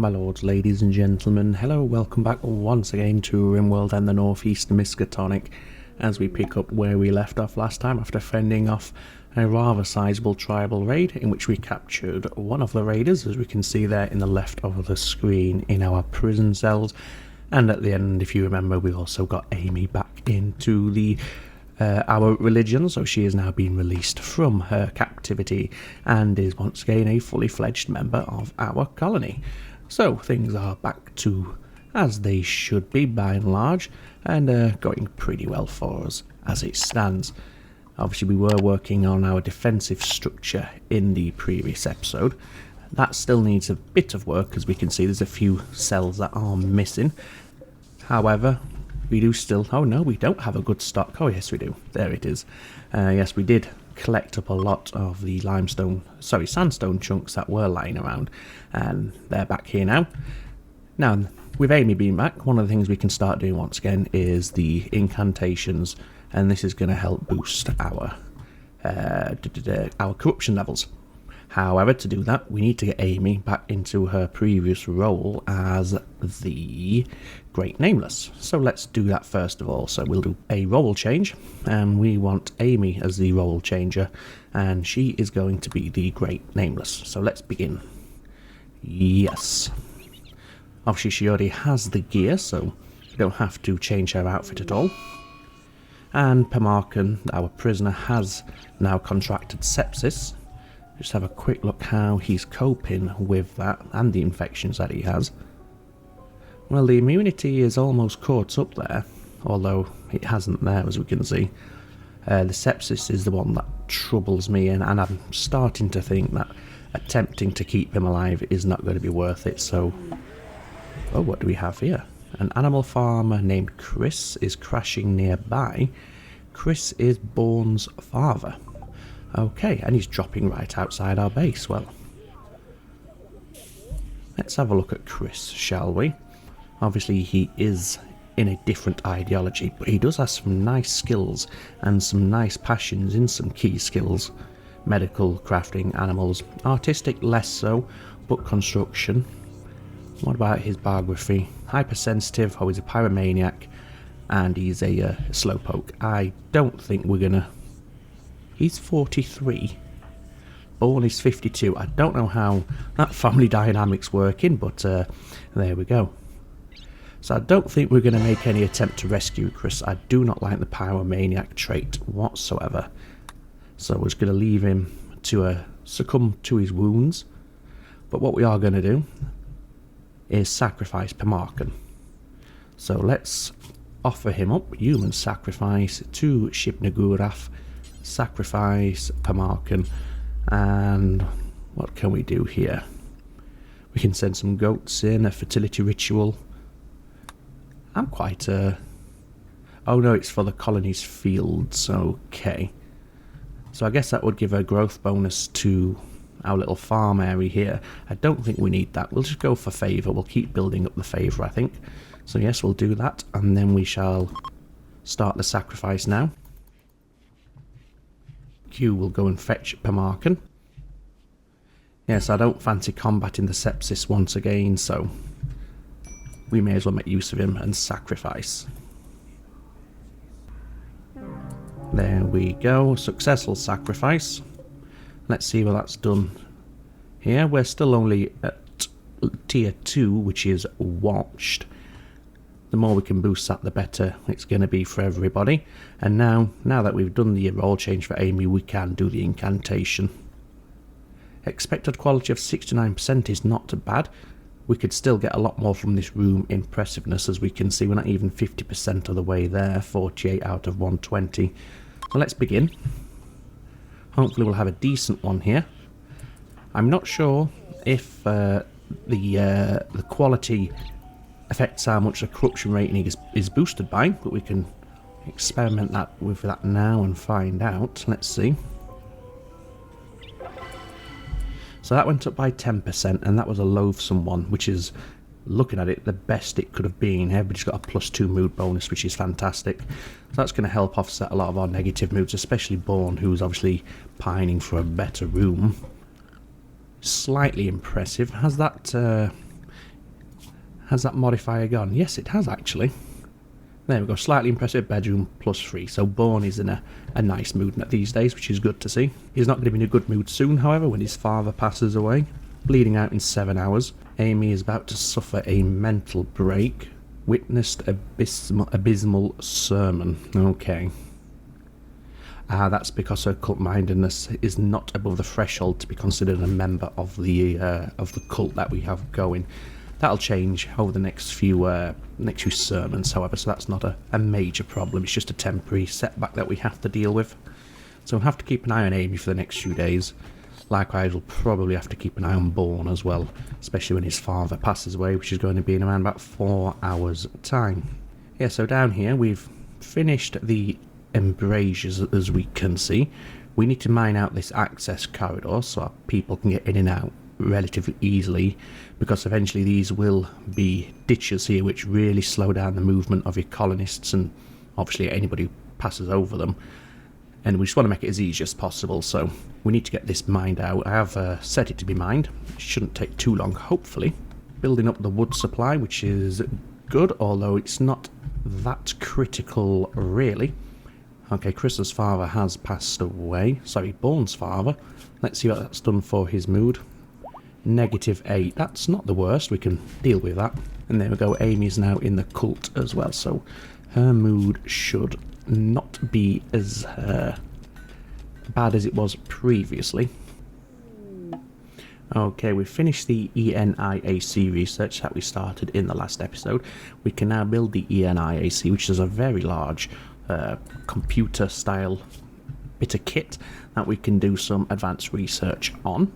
My lords, ladies and gentlemen, hello, welcome back once again to Rimworld and the Northeast Miskatonic as we pick up where we left off last time after fending off a rather sizable tribal raid in which we captured one of the raiders, as we can see there in the left of the screen in our prison cells. And at the end, if you remember, we also got Amy back into the our religion, so she has now been released from her captivity and is once again a fully fledged member of our colony. So things are back to as they should be by and large, and going pretty well for us as it stands. Obviously we were working on our defensive structure in the previous episode. That still needs a bit of work, as we can see there's a few cells that are missing. However, we do still... oh no, we don't have a good stock. Oh yes we do. There it is. Yes, we did collect up a lot of the sandstone chunks that were lying around, and they're back here now. Now, with Amy being back, one of the things we can start doing once again is the incantations, and this is going to help boost our corruption levels. However, to do that, we need to get Amy back into her previous role as the Great Nameless. So let's do that first of all. So we'll do a role change, and we want Amy as the role changer, and she is going to be the Great Nameless. So let's begin. Yes. Obviously she already has the gear, so we don't have to change her outfit at all. And Pamarkan, our prisoner, has now contracted sepsis. Just have a quick look how he's coping with that and the infections that he has. Well, the immunity is almost caught up there, although it hasn't there, as we can see. The sepsis is the one that troubles me, and I'm starting to think that attempting to keep him alive is not going to be worth it. So, oh, what do we have here? An animal farmer named Chris is crashing nearby. Chris is Bourne's father. Okay, and he's dropping right outside our base. Well, let's have a look at Chris, shall we? Obviously he is in a different ideology, but he does have some nice skills and some nice passions in some key skills. Medical, crafting, animals, artistic less so, but construction. What about his biography? Hypersensitive, oh, he's a pyromaniac, and he's a slowpoke. I don't think we're gonna... He's 43. Bourne is 52. I don't know how that family dynamic's working, but there we go. So I don't think we're going to make any attempt to rescue Chris. I do not like the pyromaniac trait whatsoever. So we're just going to leave him to succumb to his wounds. But what we are going to do is sacrifice Pamarkan. So let's offer him up. Human sacrifice to Shibnagurath. Sacrifice Pamarkan. And what can we do here? We can send some goats in, a fertility ritual. I'm quite oh no, it's for the colony's fields. Okay, so I guess that would give a growth bonus to our little farm area here. I don't think we need that. We'll just go for favour. We'll keep building up the favour, I think. So yes, we'll do that, and then we shall start the sacrifice now. Q will go and fetch Pamarkan. Yes, I don't fancy combating the sepsis once again, so we may as well make use of him and sacrifice. There we go, successful sacrifice. Let's see what that's done here. We're still only at tier 2, which is watched. The more we can boost that, the better it's going to be for everybody. And now that we've done the role change for Amy, we can do the incantation. Expected quality of 69% is not bad. We could still get a lot more from this room impressiveness. As we can see, we're not even 50% of the way there. 48 out of 120. So let's begin. Hopefully we'll have a decent one here. I'm not sure if the quality affects how much the corruption rating is boosted by, but we can experiment with that now and find out. Let's see. So that went up by 10%, and that was a loathsome one, which is, looking at it, the best it could have been. Everybody's got a +2 mood bonus, which is fantastic. So that's going to help offset a lot of our negative moods, especially Bourne, who's obviously pining for a better room. Slightly impressive. Has that Has that modifier gone? Yes, it has actually. There we go, slightly impressive bedroom +3. So Bourne is in a nice mood these days, which is good to see. He's not going to be in a good mood soon, however, when his father passes away. Bleeding out in 7 hours. Amy is about to suffer a mental break. Witnessed abysmal sermon. Okay. That's because her cult-mindedness is not above the threshold to be considered a member of the cult that we have going. That'll change over the next few sermons, however, so that's not a major problem. It's just a temporary setback that we have to deal with. So we'll have to keep an eye on Amy for the next few days. Likewise, we'll probably have to keep an eye on Bourne as well, especially when his father passes away, which is going to be in around about 4 hours' time. Yeah, so down here we've finished the embrasures, as we can see. We need to mine out this access corridor so our people can get in and out relatively easily, because eventually these will be ditches here which really slow down the movement of your colonists and obviously anybody who passes over them, and we just want to make it as easy as possible, so we need to get this mined out. I have set it to be mined. It shouldn't take too long, hopefully. Building up the wood supply, which is good, although it's not that critical really. Okay, Chris's father has passed away. Sorry, Bourne's father. Let's see what that's done for his mood. -8. That's not the worst. We can deal with that. And there we go. Amy's now in the cult as well, so her mood should not be as bad as it was previously. Okay, we've finished the ENIAC research that we started in the last episode. We can now build the ENIAC, which is a very large computer-style bit of kit that we can do some advanced research on.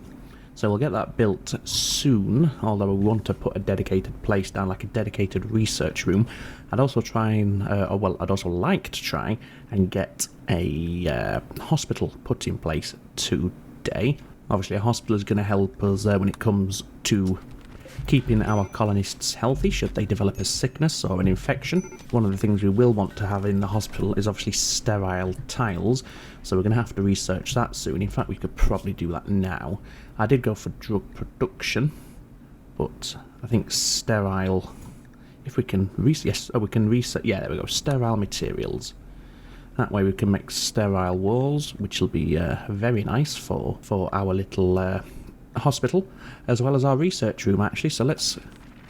So we'll get that built soon, although we want to put a dedicated place down, like a dedicated research room. I'd also try and, I'd also like to try and get a hospital put in place today. Obviously a hospital is going to help us when it comes to keeping our colonists healthy should they develop a sickness or an infection. One of the things we will want to have in the hospital is obviously sterile tiles, so we're going to have to research that soon. In fact, we could probably do that now. I did go for drug production, but I think sterile, if we can reset, yeah, there we go, sterile materials. That way we can make sterile walls, which will be very nice for our little hospital, as well as our research room actually. So let's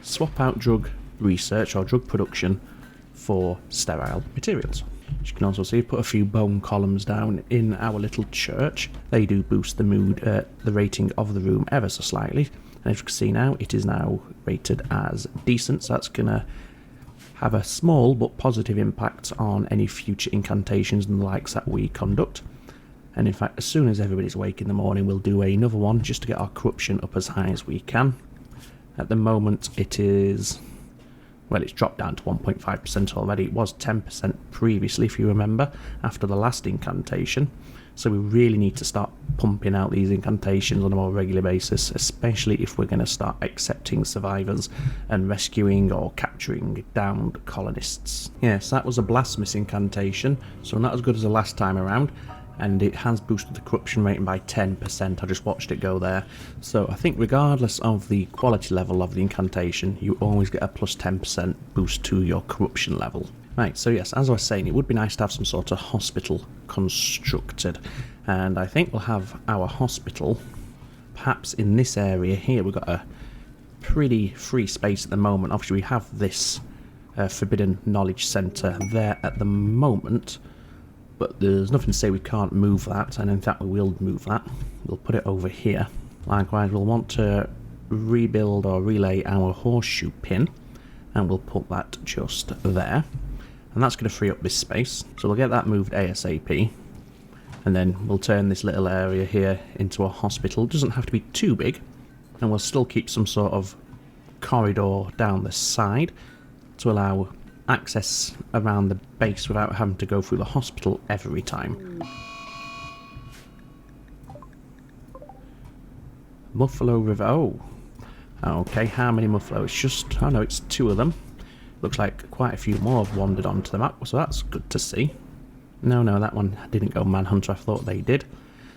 swap out drug research or drug production for sterile materials. As you can also see, put a few bone columns down in our little church. They do boost the mood, the rating of the room ever so slightly. And as you can see now, it is now rated as decent, so that's going to have a small but positive impact on any future incantations and the likes that we conduct. And in fact, as soon as everybody's awake in the morning, we'll do another one just to get our corruption up as high as we can. At the moment it is, well, it's dropped down to 1.5% already. It was 10% previously, if you remember, after the last incantation. So we really need to start pumping out these incantations on a more regular basis, especially if we're going to start accepting survivors and rescuing or capturing downed colonists. Yes, that was a blasphemous incantation, so not as good as the last time around. And it has boosted the corruption rating by 10%. I just watched it go there. So I think regardless of the quality level of the incantation, you always get a plus 10% boost to your corruption level. Right, so yes, as I was saying, it would be nice to have some sort of hospital constructed. And I think we'll have our hospital perhaps in this area here. We've got a pretty free space at the moment. Obviously we have this Forbidden Knowledge Centre there at the moment, but there's nothing to say we can't move that, and in fact we will move that. We'll put it over here. Likewise, we'll want to rebuild or relay our horseshoe pin, and we'll put that just there. And that's going to free up this space, so we'll get that moved ASAP. And then we'll turn this little area here into a hospital. It doesn't have to be too big, and we'll still keep some sort of corridor down the side to allow access around the base without having to go through the hospital every time. Muffalo River. Oh, okay. How many Muffalo? It's just, oh no, it's 2 of them. Looks like quite a few more have wandered onto the map, so that's good to see. No, that one didn't go Manhunter. I thought they did.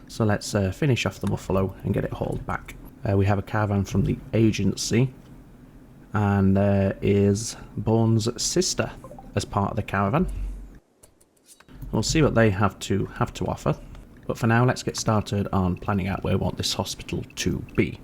So let's finish off the Muffalo and get it hauled back. We have a caravan from the agency And there is Bourne's sister as part of the caravan. We'll see what they have to offer. But for now, let's get started on planning out where we want this hospital to be.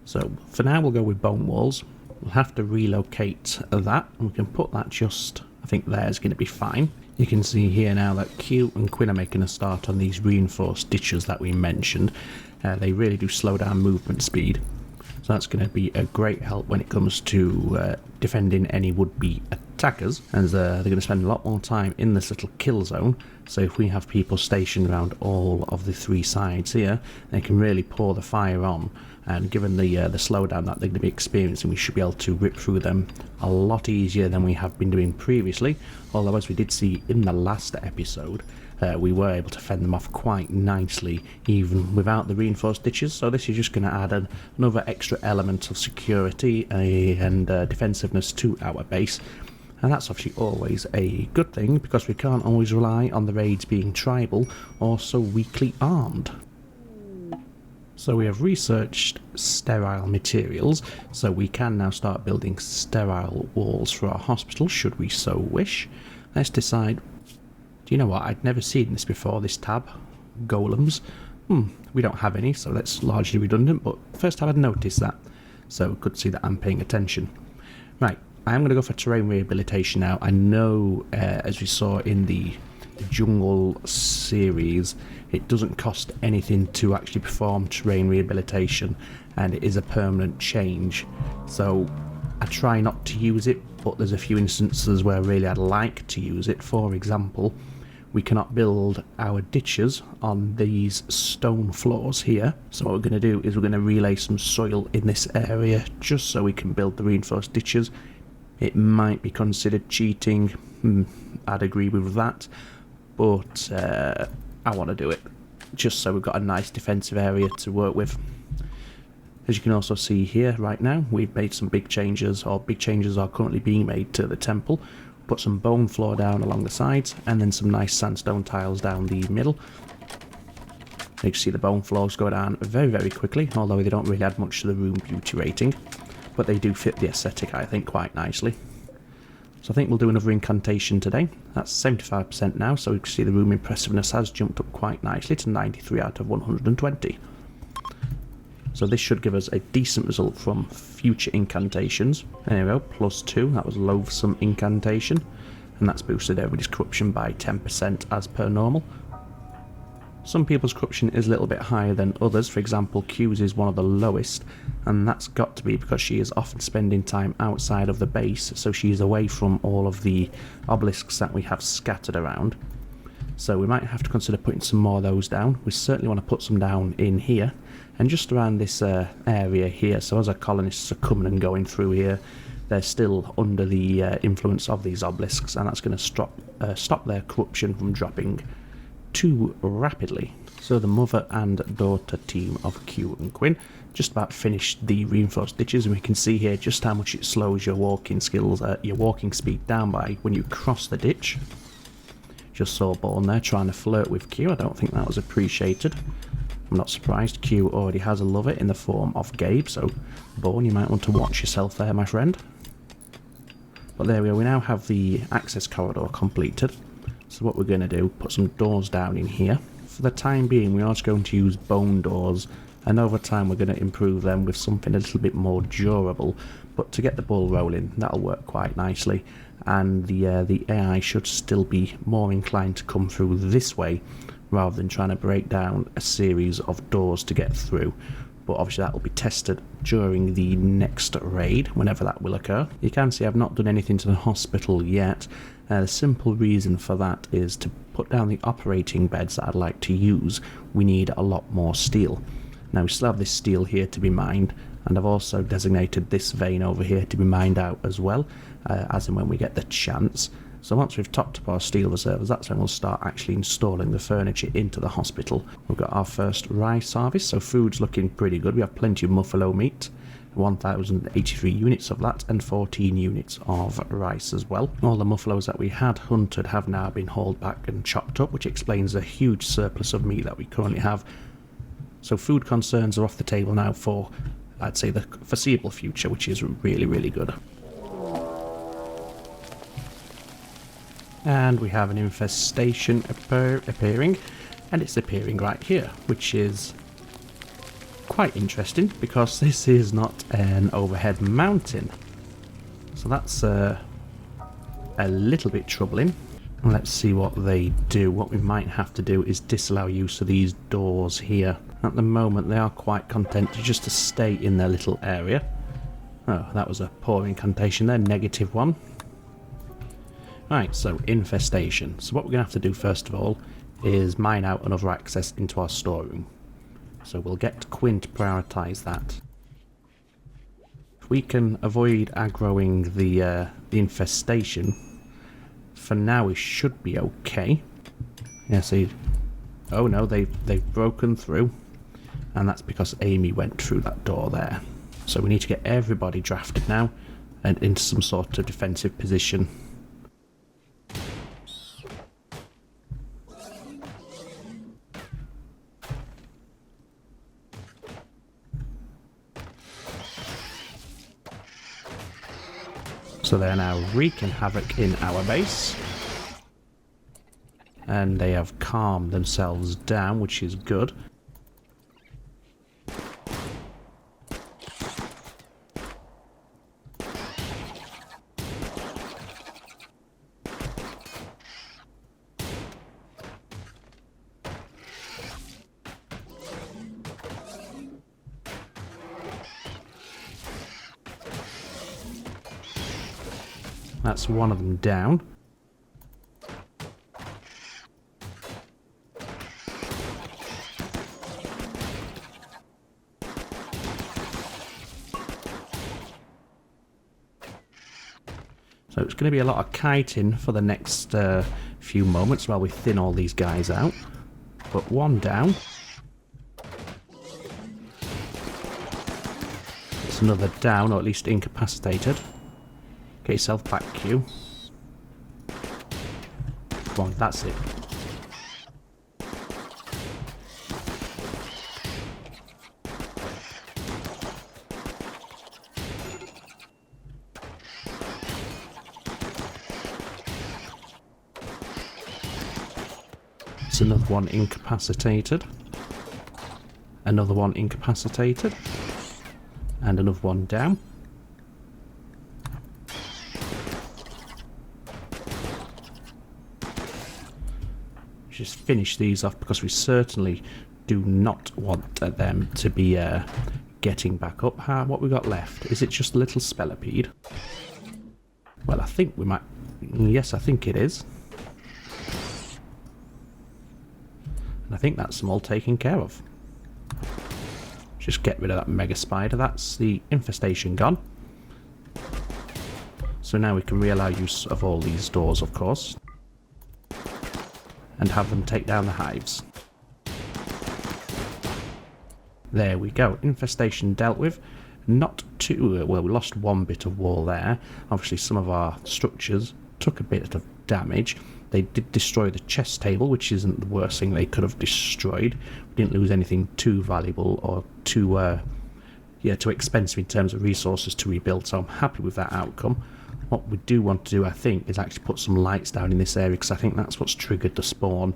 So for now, we'll go with bone walls. We'll have to relocate that. We can put that just, I think there's going to be fine. You can see here now that Q and Quinn are making a start on these reinforced ditches that we mentioned. They really do slow down movement speed. So that's going to be a great help when it comes to defending any would-be attackers, as they're going to spend a lot more time in this little kill zone. So if we have people stationed around all of the three sides here, they can really pour the fire on, and given the slowdown that they're going to be experiencing, we should be able to rip through them a lot easier than we have been doing previously. Although, as we did see in the last episode, we were able to fend them off quite nicely even without the reinforced ditches. So this is just going to add another extra element of security and defensiveness to our base. And that's obviously always a good thing, because we can't always rely on the raids being tribal or so weakly armed. So we have researched sterile materials, so we can now start building sterile walls for our hospital should we so wish. Let's decide. Do you know what? I'd never seen this before, this tab. Golems. We don't have any, so that's largely redundant, but first time I'd noticed that. So good to see that I'm paying attention. Right, I'm going to go for terrain rehabilitation now. I know, as we saw in the jungle series, it doesn't cost anything to actually perform terrain rehabilitation, and it is a permanent change. So I try not to use it, but there's a few instances where really I'd like to use it. For example, we cannot build our ditches on these stone floors here. So what we're going to do is we're going to relay some soil in this area just so we can build the reinforced ditches. It might be considered cheating. I'd agree with that. But I want to do it just so we've got a nice defensive area to work with. As you can also see here right now, we've made some big changes, or big changes are currently being made to the temple. Put some bone floor down along the sides, and then some nice sandstone tiles down the middle. You can see the bone floors go down very, very quickly, although they don't really add much to the room beauty rating. But they do fit the aesthetic, I think, quite nicely. So I think we'll do another incantation today. That's 75% now, so you can see the room impressiveness has jumped up quite nicely to 93 out of 120. So this should give us a decent result from future incantations. There we go, +2, that was loathsome incantation. And that's boosted everybody's corruption by 10% as per normal. Some people's corruption is a little bit higher than others. For example, Q's is one of the lowest, and that's got to be because she is often spending time outside of the base, so she's away from all of the obelisks that we have scattered around. So we might have to consider putting some more of those down. We certainly want to put some down in here, and just around this area here. So as our colonists are coming and going through here, they're still under the influence of these obelisks, and that's going to stop their corruption from dropping too rapidly. So the mother and daughter team of Q and Quinn just about finished the reinforced ditches, and we can see here just how much it slows your walking skills, your walking speed down by when you cross the ditch. Just saw Bourne there trying to flirt with Q. I don't think that was appreciated. I'm not surprised. Q already has a lover in the form of Gabe, so Bourne, you might want to watch yourself there, my friend. But there we go, we now have the access corridor completed. So what we're going to do, put some doors down in here. For the time being, we are just going to use bone doors, and over time we're going to improve them with something a little bit more durable. But to get the ball rolling, that'll work quite nicely, and the AI should still be more inclined to come through this way, rather than trying to break down a series of doors to get through. But obviously that will be tested during the next raid, whenever that will occur. You can see I've not done anything to the hospital yet. The simple reason for that is to put down the operating beds that I'd like to use, we need a lot more steel. Now we still have this steel here to be mined, and I've also designated this vein over here to be mined out as well, as and when we get the chance. So once we've topped up our steel reserves, that's when we'll start actually installing the furniture into the hospital. We've got our first rice harvest, so food's looking pretty good. We have plenty of buffalo meat, 1,083 units of that, and 14 units of rice as well. All the buffaloes that we had hunted have now been hauled back and chopped up, which explains the huge surplus of meat that we currently have. So food concerns are off the table now for I'd say the foreseeable future, which is really, really good. And we have an infestation appearing, and it's appearing right here, which is quite interesting because this is not an overhead mountain. So that's a little bit troubling. Let's see what they do. What we might have to do is disallow use of these doors here. At the moment they are quite content just to stay in their little area. Oh, that was a poor incantation there, -1. Right, so infestation. So what we're going to have to do first of all is mine out another access into our storeroom. So we'll get Quinn to prioritise that. If we can avoid aggroing the infestation, for now we should be okay. Yeah, see, oh no, they've broken through, and that's because Amy went through that door there. So we need to get everybody drafted now and into some sort of defensive position. So they're now wreaking havoc in our base. And they have calmed themselves down, which is good. That's one of them down. So it's going to be a lot of kiting for the next few moments while we thin all these guys out. But one down. It's another down, or at least incapacitated. Get yourself back, Q. Come on, that's it. It's another one incapacitated. Another one incapacitated. And another one down. Just finish these off because we certainly do not want them to be getting back up. What we got left? Is it just a little spellipede? Well, I think we might... Yes, I think it is. And I think that's them all taken care of. Just get rid of that mega spider. That's the infestation gone. So now we can reallow use of all these doors, of course. And have them take down the hives. There we go. Infestation dealt with. Not too... well, we lost one bit of wall there. Obviously some of our structures took a bit of damage. They did destroy the chest table, which isn't the worst thing they could have destroyed. We didn't lose anything too valuable or too expensive in terms of resources to rebuild, so I'm happy with that outcome. What we do want to do, I think, is actually put some lights down in this area, because I think that's what's triggered the spawn.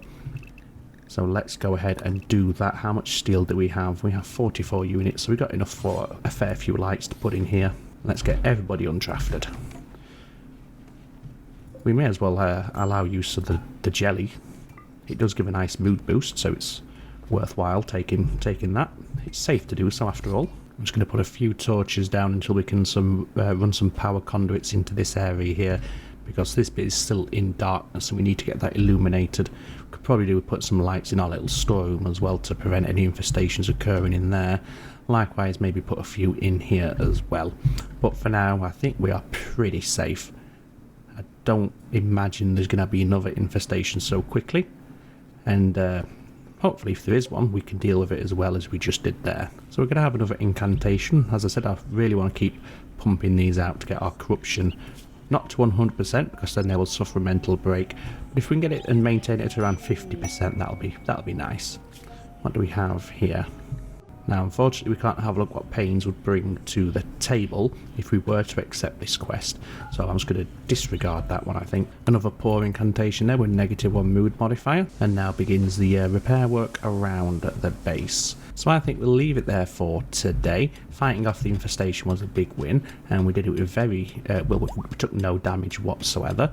So let's go ahead and do that. How much steel do we have? We have 44 units, so we've got enough for a fair few lights to put in here. Let's get everybody undrafted. We may as well allow use of the jelly. It does give a nice mood boost, so it's worthwhile taking that. It's safe to do so after all. I'm just going to put a few torches down until we can run some power conduits into this area here, because this bit is still in darkness and we need to get that illuminated. We could probably do put some lights in our little storeroom as well to prevent any infestations occurring in there. Likewise, maybe put a few in here as well. But for now, I think we are pretty safe. I don't imagine there's going to be another infestation so quickly. And hopefully if there is one, we can deal with it as well as we just did there. So we're going to have another incantation. As I said, I really want to keep pumping these out to get our corruption not to 100%, because then they will suffer a mental break. But if we can get it and maintain it at around 50%, that'll be nice. What do we have here? Now unfortunately we can't have a look what Pains would bring to the table if we were to accept this quest, so I'm just going to disregard that one I think. Another poor incantation there with -1 mood modifier, and now begins the repair work around the base. So I think we'll leave it there for today. Fighting off the infestation was a big win, and we did it with well, we took no damage whatsoever,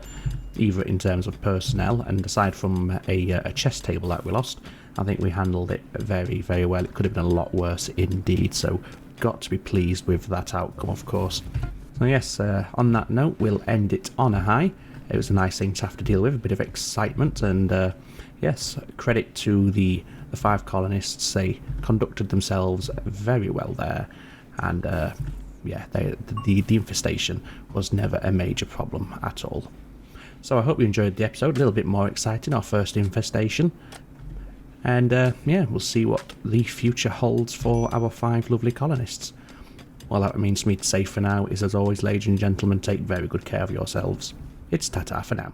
either in terms of personnel, and aside from a chess table that we lost, I think we handled it very, very well. It could have been a lot worse indeed, so got to be pleased with that outcome, of course. So yes, on that note, we'll end it on a high. It was a nice thing to have to deal with, a bit of excitement, and yes, credit to the 5 colonists. They conducted themselves very well there, and yeah, the infestation was never a major problem at all. So I hope you enjoyed the episode, a little bit more exciting, our first infestation. And yeah, we'll see what the future holds for our 5 lovely colonists. Well, that means for me to say for now is, as always, ladies and gentlemen, take very good care of yourselves. It's ta-ta for now.